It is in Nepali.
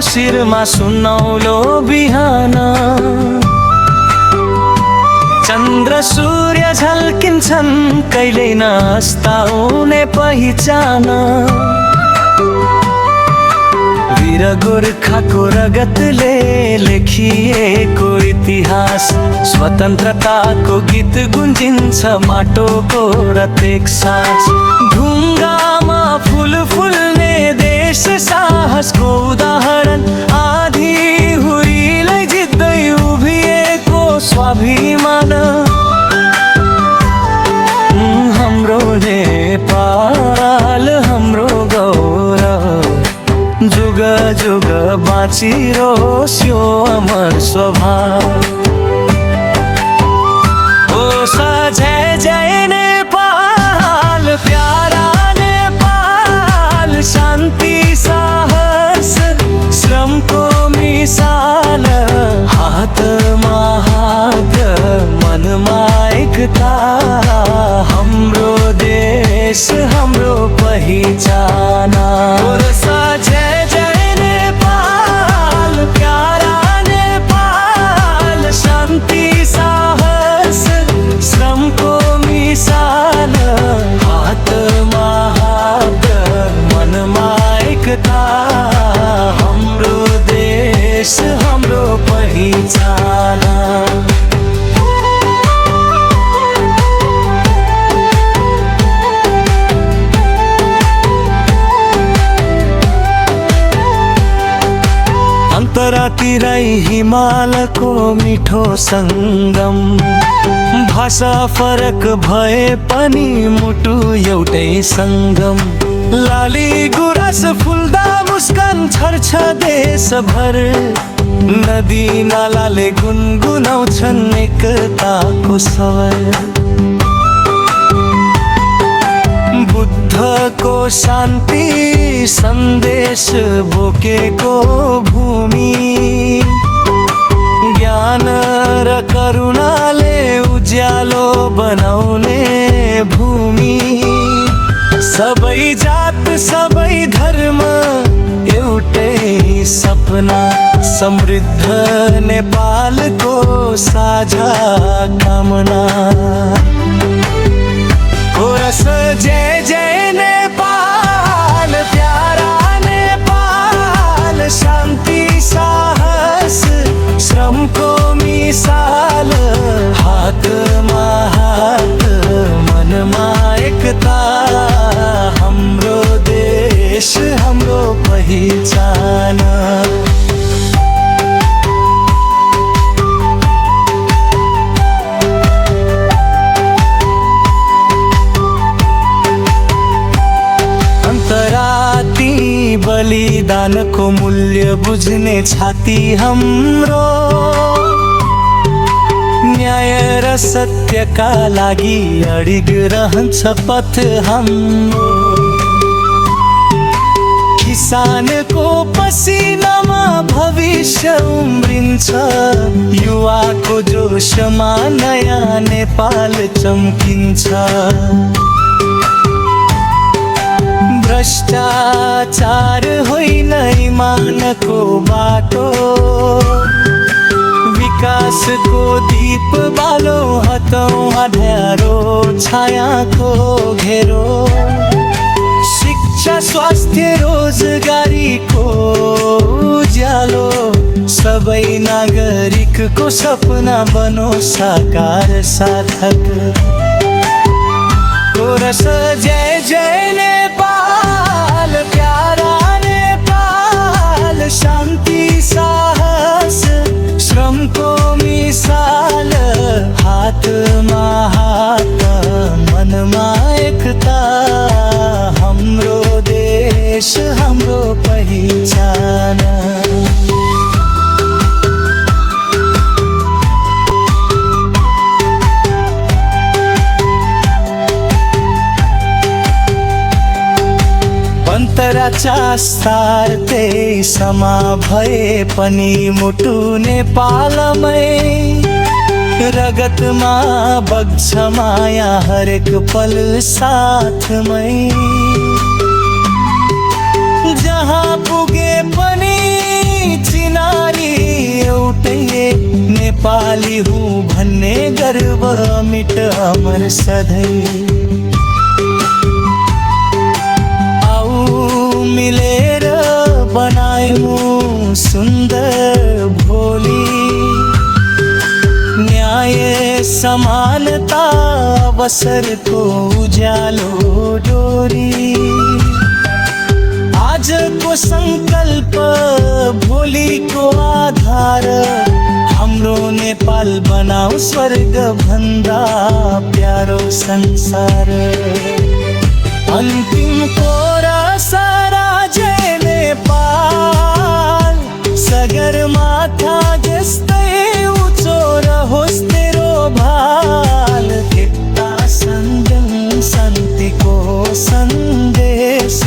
शिरमा सुनौलो बिहान। चन्द्र सूर्य झल्किन्छन् कहिल्यै नस्ताउने पहिचान। वीर गोर्खाको रगतले लेखिएको इतिहास, स्वतन्त्रताको गीत गुन्जिन्छ माटोको रतेक सास। ढुङ्गामा फुल फुल्ने देश साहसको उदाहरण, आधी हुरीलाई जित्दै उभिएको स्वाभिमान। हाम्रो नेपाल हाम्रो गौरव, जुग जुग बाँचिरोस् यो अमर स्वभाव। जय जय नेपाल प्यारा नेपाल, शान्ति साहस श्रमको मिसाल। हातमा हात मनमा एकता, हाम्रो देश हाम्रो पहिचान। जय जय नेपाल प्यारा नेपाल, शान्ति साहस श्रमको मिसाल। हातमा हात मनमा एकता, हाम्रो देश हाम्रो पहिचान। अन्तरातिरै हिमालको मिठो सङ्गम, भाषा फरक भए पनि मुटु एउटै सङ्गम। लाली गुराँस फुल्दा मुस्कान छर्छ देशभर, नदी नालाले गुनगुनाउँछन् एकताको स्वर। बुद्धको शान्ति सन्देश बोकेको भूमि, ज्ञान र करुणाले उज्यालो बनाउने भूमि। सबै जात सबै धर्म एउटै सपना, समृद्ध नेपालको साझा कामना। जय जय नेपाल प्यारा नेपाल, शान्ति साहस श्रमको मिसाल। हातमा हात मनमा एकता, हाम्रो देश हाम्रो पहिचान। बलिदानको मूल्य बुझ्ने छाती हाम्रो, न्याय र सत्यका लागि अडिग रहन्छ पथ हाम्रो। किसानको पसिनामा भविष्य उम्रिन्छ, युवाको जोशमा नयाँ नेपाल चम्किन्छ। भ्रष्टाचार होइन इमानको बाटो, विकासको दीप बालो हतौँ अँध्यारो छायाको घेरो। शिक्षा स्वास्थ्य रोजगारीको उज्यालो, सबै नागरिकको सपना बनो साकार सार्थक। जय जय नेपाल प्यारा नेपाल, शान्ति साहस श्रमको मिसाल। हातमा हात मनमा एकता, हाम्रो देश हाम्रो पहिचान। अन्तराचार समा भए पनि मुटु नेपालमै, रगतमा बग्छ माया हरेक पल साथमै। जहाँ पुगे पनि अमिट अमर सधैँ। आऊ मिलेर बनायौँ सुन्दर भोलि, न्याय समानता अवसरको उज्यालो डोरी। आजको सङ्कल्प भोलिको आधार, हाम्रो नेपाल बनाऊ स्वर्ग भन्दा प्यारो संसार। अन्तिमको रसारा जय नेपाल, सगरमाथा जस्तै उँचो रहोस् तेरो भाल। एकता सन्जन शान्तिको सन्देश